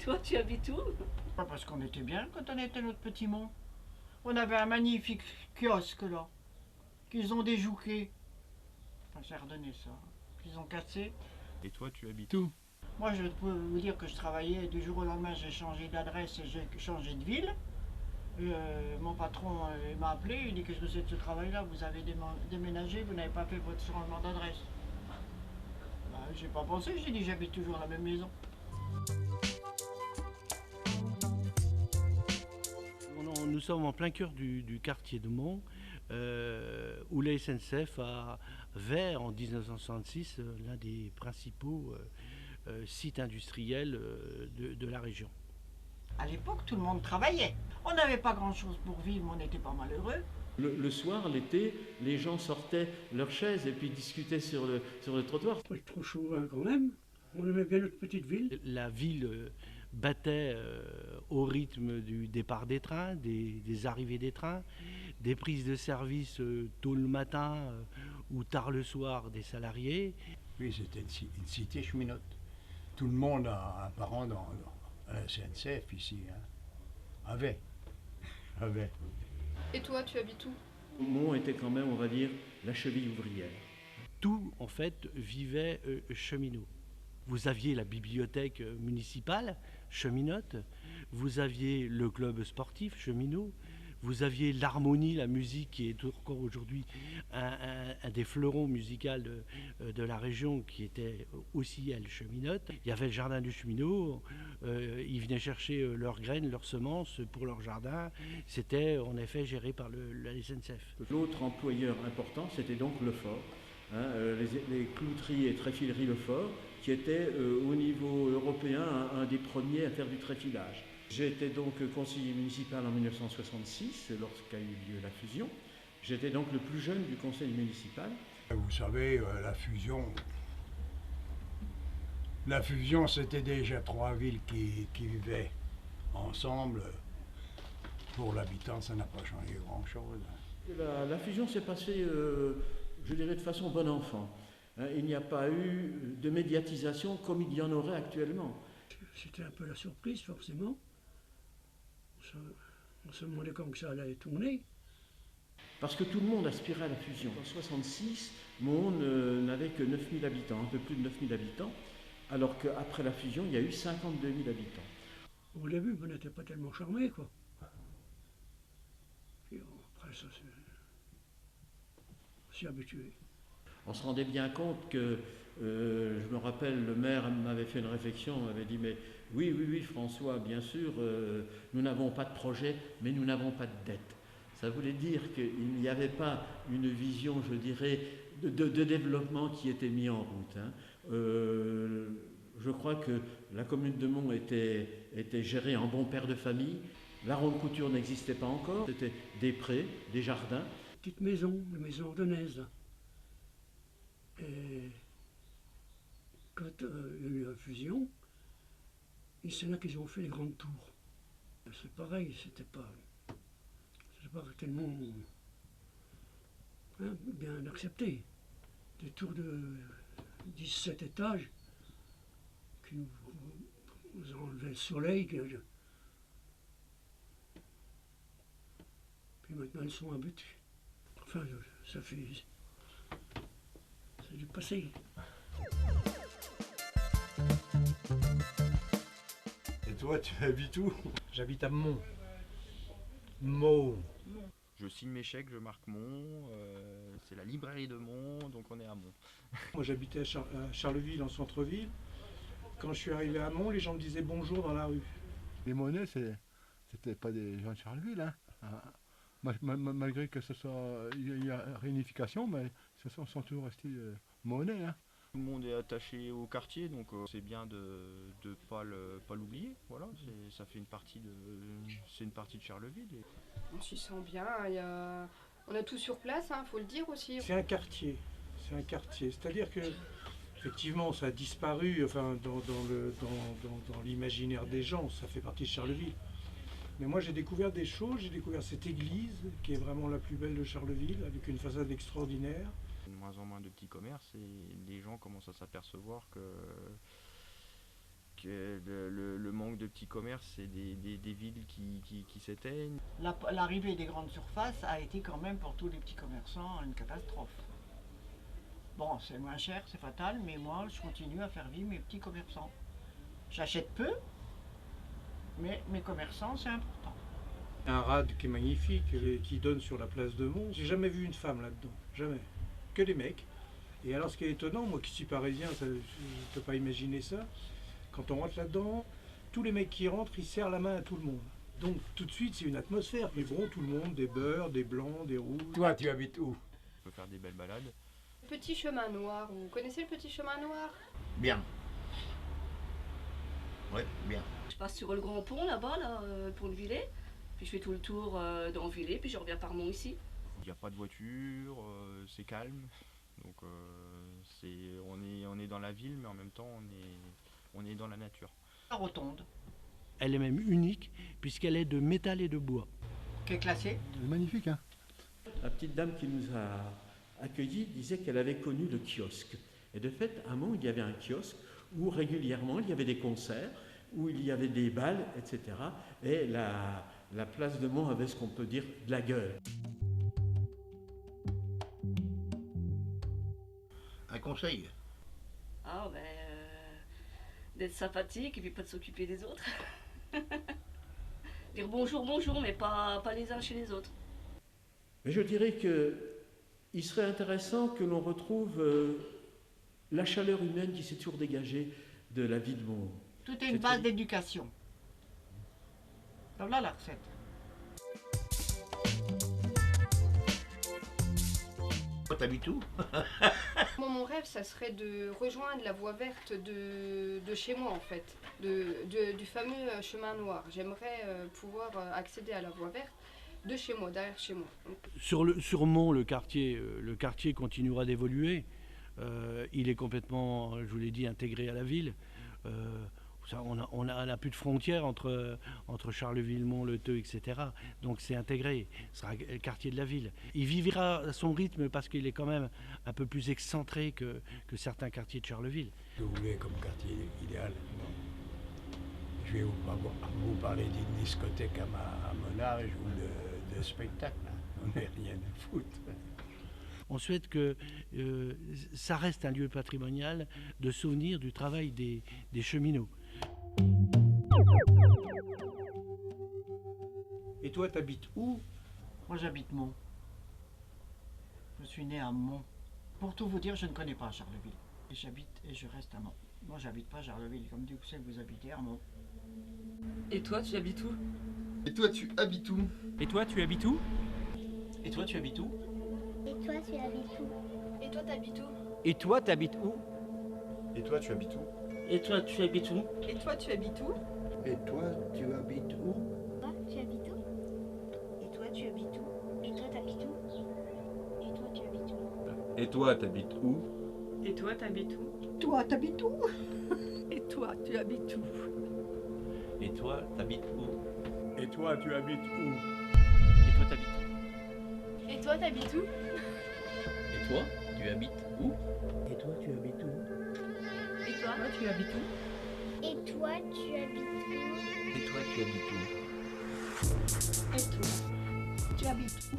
toi, tu habites où? Pas parce qu'on était bien quand on était notre petit monde. On avait un magnifique kiosque là, qu'ils ont déjouqué. Enfin, j'ai redonné ça. Qu'ils ont cassé. Et toi, tu habites où? Moi, je peux vous dire que je travaillais du jour au lendemain, j'ai changé d'adresse et j'ai changé de ville. Mon patron m'a appelé, il dit qu'est-ce que c'est de ce travail-là? Vous avez déménagé, vous n'avez pas fait votre changement d'adresse. Bah, j'ai pas pensé, j'ai dit j'habite toujours à la même maison. Nous sommes en plein cœur du quartier de Mont, où la SNCF avait en 1966 l'un des principaux sites industriels de la région. À l'époque, tout le monde travaillait. On n'avait pas grand-chose pour vivre, mais on n'était pas malheureux. Le soir, l'été, les gens sortaient leurs chaises et puis discutaient sur le trottoir. Pas trop chauvin quand même. On aimait bien notre petite ville. La ville battait au rythme du départ des trains, des arrivées des trains, des prises de service tôt le matin ou tard le soir des salariés. Oui, c'était une cité cheminote. Tout le monde a un parent à la SNCF ici. Hein. Avait. Et toi, tu habites où? Mont était quand même, on va dire, la cheville ouvrière. Tout, en fait, vivait cheminot. Vous aviez la bibliothèque municipale, cheminote. Vous aviez le club sportif, cheminot. Vous aviez l'harmonie, la musique, qui est encore aujourd'hui un des fleurons musicaux de la région, qui était aussi, elle, cheminote. Il y avait le jardin du cheminot. Ils venaient chercher leurs graines, leurs semences pour leur jardin. C'était, en effet, géré par la SNCF. L'autre employeur important, c'était donc Lefort. Hein, les clouteries et tréfileries Lefort, qui était au niveau européen un des premiers à faire du tréfilage. J'ai été donc conseiller municipal en 1966, lorsqu'a eu lieu la fusion. J'étais donc le plus jeune du conseil municipal. Vous savez, la fusion, c'était déjà trois villes qui vivaient ensemble. Pour l'habitant, ça n'a pas changé grand-chose. La fusion s'est passée, je dirais, de façon bon enfant. Il n'y a pas eu de médiatisation comme il y en aurait actuellement. C'était un peu la surprise, forcément. On se demandait comment ça allait tourner. Parce que tout le monde aspirait à la fusion. En 1966, Mont n'avait que 9000 habitants, un peu plus de 9000 habitants, alors qu'après la fusion, il y a eu 52 000 habitants. Au début, on n'était pas tellement charmés, quoi. Puis après, ça, on s'y habitué. On se rendait bien compte que, je me rappelle, le maire m'avait fait une réflexion, m'avait dit, mais oui, François, bien sûr, nous n'avons pas de projet, mais nous n'avons pas de dette. Ça voulait dire qu'il n'y avait pas une vision, je dirais, de développement qui était mise en route. Hein. Je crois que la commune de Mont était gérée en bon père de famille. La ronde couture n'existait pas encore, c'était des prés, des jardins. Petite maison, la maison ordonnaise, là. Et quand il y a eu la fusion, c'est là qu'ils ont fait les grandes tours. C'est pareil, c'était pas tellement bien accepté. Des tours de 17 étages qui nous enlevaient le soleil. Puis maintenant ils sont abattus. Enfin, ça fait... C'est du passé. Et toi, tu habites où? J'habite à Mont. Mont. Je signe mes chèques, je marque Mont, c'est la librairie de Mont, donc on est à Mont. Moi j'habitais à Charleville, en centre-ville. Quand je suis arrivé à Mont, les gens me disaient bonjour dans la rue. Les Monnais, c'était pas des gens de Charleville. Hein. Malgré que il y a réunification, mais ce sont toujours restés Monnais. Hein. Tout le monde est attaché au quartier, donc c'est bien de pas l'oublier. Voilà, ça fait une partie de Charleville. On s'y sent bien, on a tout sur place, faut le dire aussi. C'est un quartier, c'est-à-dire que effectivement ça a disparu dans l'imaginaire des gens, ça fait partie de Charleville. Mais moi j'ai découvert des choses, j'ai découvert cette église qui est vraiment la plus belle de Charleville, avec une façade extraordinaire. De moins en moins de petits commerces et les gens commencent à s'apercevoir que le manque de petits commerces et des villes qui s'éteignent. L'arrivée des grandes surfaces a été quand même pour tous les petits commerçants une catastrophe. Bon, c'est moins cher, c'est fatal, mais moi je continue à faire vivre mes petits commerçants. J'achète peu, mais mes commerçants c'est important. Un rad qui est magnifique, qui donne sur la place de Mons. J'ai jamais vu une femme là-dedans, jamais. Que des mecs. Et alors ce qui est étonnant, moi qui suis parisien, je ne peux pas imaginer ça, quand on rentre là-dedans, tous les mecs qui rentrent, ils serrent la main à tout le monde. Donc tout de suite c'est une atmosphère, puis bon, tout le monde, des beurs, des blancs, des rouges. Toi, tu habites où? On peut faire des belles balades. Petit chemin noir, vous connaissez le petit chemin noir? Bien. Oui, bien. Je passe sur le grand pont là-bas, pour le Villet, puis je fais tout le tour dans le Villet, puis je reviens par Mont ici. Il n'y a pas de voiture, c'est calme, donc on est dans la ville, mais en même temps on est dans la nature. La rotonde, Elle est même unique puisqu'elle est de métal et de bois. qui est classée. C'est magnifique, hein. La petite dame qui nous a accueillis disait qu'elle avait connu le kiosque. Et de fait, à Mons, il y avait un kiosque où régulièrement il y avait des concerts, où il y avait des bals, etc. Et la place de Mons avait ce qu'on peut dire de la gueule. Un conseil? Ah ben, d'être sympathique et puis pas de s'occuper des autres. Dire bonjour, bonjour, mais pas les uns chez les autres. Mais je dirais qu'il serait intéressant que l'on retrouve la chaleur humaine qui s'est toujours dégagée de la vie de Mons. Tout est une base d'éducation. Voilà la recette. Toi, t'habites où? Moi, mon rêve, ça serait de rejoindre la voie verte de chez moi, en fait, du fameux chemin noir. J'aimerais pouvoir accéder à la voie verte de chez moi, derrière chez moi. Sur Mons, le quartier continuera d'évoluer. Il est complètement, je vous l'ai dit, intégré à la ville. On n'a plus de frontières entre Charleville, Mons, Le Theu, etc. Donc c'est intégré, ce sera le quartier de la ville. Il vivra à son rythme parce qu'il est quand même un peu plus excentré que certains quartiers de Charleville. Que vous voulez comme quartier idéal? Je vais vous parler d'une discothèque à mon âge ou de spectacle. On n'a rien à foutre. On souhaite que ça reste un lieu patrimonial de souvenir du travail des cheminots. Et toi, t'habites où? Moi j'habite Mons. Je suis né à Mons. Pour tout vous dire, je ne connais pas Charleville. Et j'habite et je reste à Mons. Moi j'habite pas Charleville, comme du coup c'est que vous habitez à Mons. Et toi, tu habites où? Et toi, tu habites où? Et toi, tu habites où? Et toi, tu habites où? Et toi, tu habites où? Et toi, t'habites où? Et toi, t'habites où? Et toi, tu habites où? Et toi, tu habites où? Et toi, tu habites où? Et toi, tu habites où? Toi, tu habites où? Et toi, tu habites où? Et toi, t'habites où? Et toi, tu habites où? Et toi, t'habites où? Et toi, t'habites où? Toi, t'habites où? Et toi, tu habites où? Et toi, t'habites où? Et toi, tu habites où? Et toi, t'habites où? Et toi, t'habites où? Et toi, tu habites où? Et toi, tu habites où? Et toi, tu habites où? Et toi, tu habites où? Et toi, tu habites où? Et toi, tu habites où?